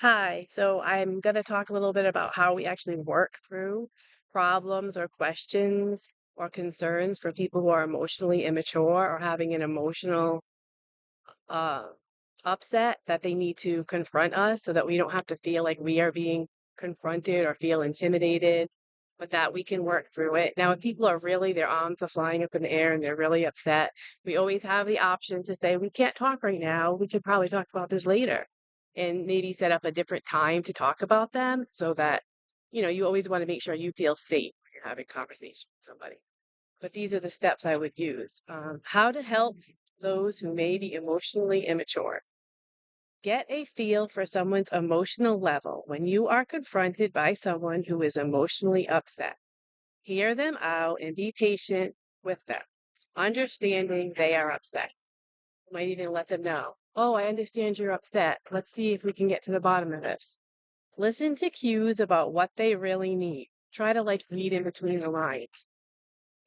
Hi, so I'm going to talk a little bit about how we actually work through problems or questions or concerns for people who are emotionally immature or having an emotional uh, upset that they need to confront us so that we don't have to feel like we are being confronted or feel intimidated, but that we can work through it. Now, if people are really, their arms are flying up in the air and they're really upset, we always have the option to say, we can't talk right now. We could probably talk about this later and maybe set up a different time to talk about them so that, you always want to make sure you feel safe when you're having conversation with somebody. But these are the steps I would use. How to help those who may be emotionally immature. Get a feel for someone's emotional level when you are confronted by someone who is emotionally upset. Hear them out and be patient with them, understanding they are upset. You might even let them know, oh, I understand you're upset. Let's see if we can get to the bottom of this. Listen to cues about what they really need. Try to read in between the lines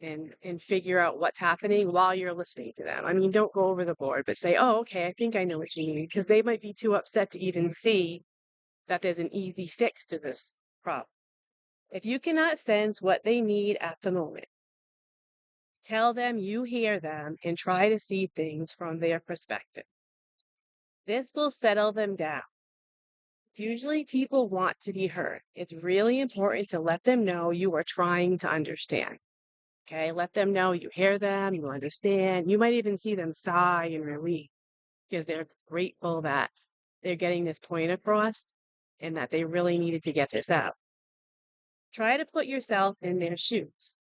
and figure out what's happening while you're listening to them. I mean, don't go over the board, but say, "Oh, okay, I think I know what you need," because they might be too upset to even see that there's an easy fix to this problem. If you cannot sense what they need at the moment, tell them you hear them and try to see things from their perspective. This will settle them down. Usually people want to be heard. It's really important to let them know you are trying to understand. Okay, let them know you hear them, you understand. You might even see them sigh in relief because they're grateful that they're getting this point across and that they really needed to get this out. Try to put yourself in their shoes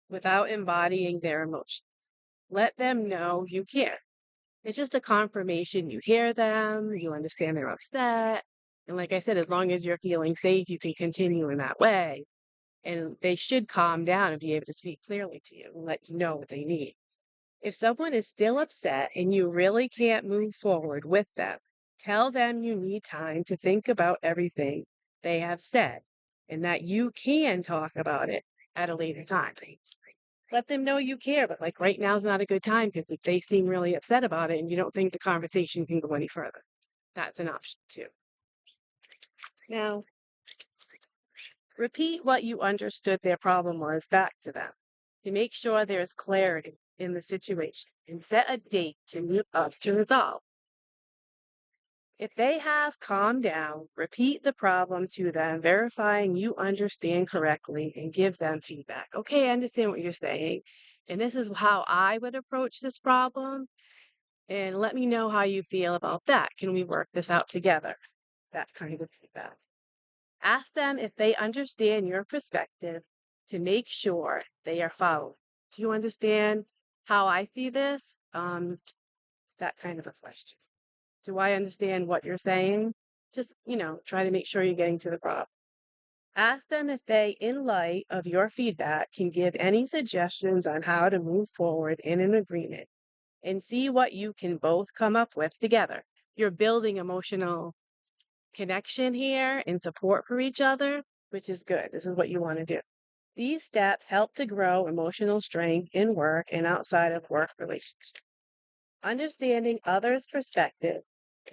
without embodying their emotions. Let them know you care. It's just a confirmation you hear them, you understand they're upset. And like I said, as long as you're feeling safe, you can continue in that way. And they should calm down and be able to speak clearly to you and let you know what they need. If someone is still upset and you really can't move forward with them, tell them you need time to think about everything they have said and that you can talk about it at a later time. Let them know you care, but right now is not a good time because if they seem really upset about it and you don't think the conversation can go any further, that's an option too. Now, repeat what you understood their problem was back to them to make sure there's clarity in the situation and set a date to meet up to resolve. If they have calmed down, repeat the problem to them, verifying you understand correctly and give them feedback. Okay, I understand what you're saying. And this is how I would approach this problem. And let me know how you feel about that. Can we work this out together? That kind of feedback. Ask them if they understand your perspective to make sure they are following. Do you understand how I see this? That kind of a question. Do I understand what you're saying? Just, try to make sure you're getting to the problem. Ask them if they, in light of your feedback, can give any suggestions on how to move forward in an agreement and see what you can both come up with together. You're building emotional connection here and support for each other, which is good. This is what you want to do. These steps help to grow emotional strength in work and outside of work relationships. Understanding others' perspective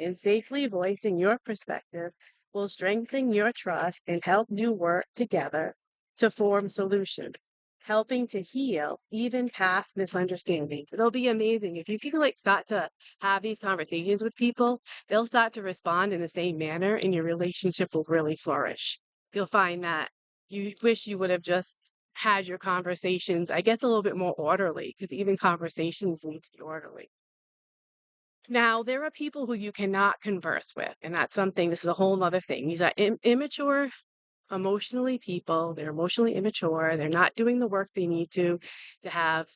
and safely voicing your perspective will strengthen your trust and help you work together to form solutions, helping to heal even past misunderstandings. It'll be amazing if you can start to have these conversations with people, they'll start to respond in the same manner and your relationship will really flourish. You'll find that you wish you would have just had your conversations, I guess, a little bit more orderly because even conversations need to be orderly. Now, there are people who you cannot converse with, and that's something, this is a whole other thing. These are immature, emotionally people. They're emotionally immature. They're not doing the work they need to have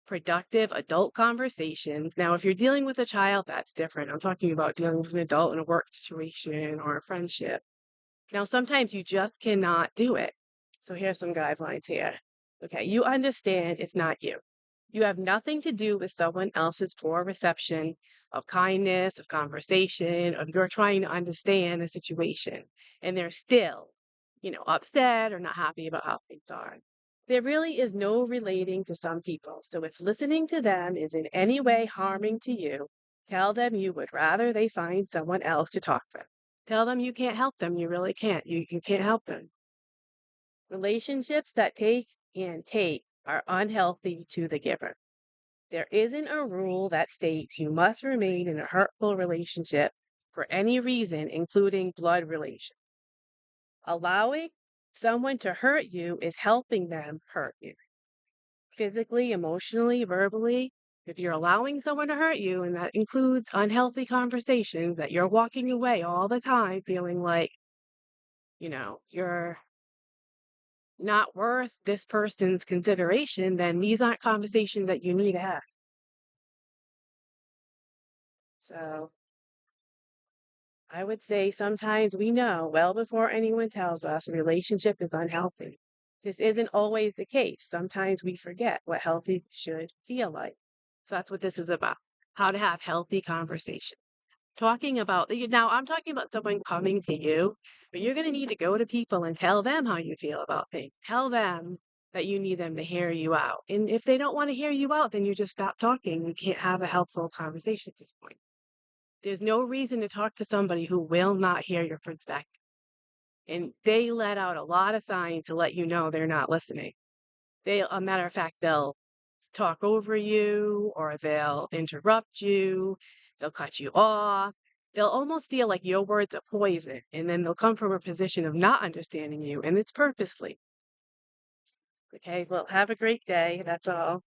productive adult conversations. Now, if you're dealing with a child, that's different. I'm talking about dealing with an adult in a work situation or a friendship. Now, sometimes you just cannot do it. So here's some guidelines here. Okay, you understand it's not you. You have nothing to do with someone else's poor reception of kindness, of conversation, of you're trying to understand the situation. And they're still, upset or not happy about how things are. There really is no relating to some people. So if listening to them is in any way harming to you, tell them you would rather they find someone else to talk with. Tell them you can't help them. You really can't. You can't help them. Relationships that take and take are unhealthy to the giver. There isn't a rule that states you must remain in a hurtful relationship for any reason, including blood relation. Allowing someone to hurt you is helping them hurt you. Physically, emotionally, verbally. If you're allowing someone to hurt you, and that includes unhealthy conversations, that you're walking away all the time feeling like, you're not worth this person's consideration, then these aren't conversations that you need to have. So I would say sometimes we know well before anyone tells us a relationship is unhealthy. This isn't always the case. Sometimes we forget what healthy should feel like. So that's what this is about, how to have healthy conversation. Talking about now, I'm talking about someone coming to you, but you're going to need to go to people and tell them how you feel about things. Tell them that you need them to hear you out. And if they don't want to hear you out, then you just stop talking. You can't have a helpful conversation at this point. There's no reason to talk to somebody who will not hear your perspective. And they let out a lot of signs to let you know they're not listening. A matter of fact, they'll talk over you or they'll interrupt you, they'll cut you off. They'll almost feel like your words are poison, and then they'll come from a position of not understanding you, and it's purposely. Okay, well, have a great day. That's all.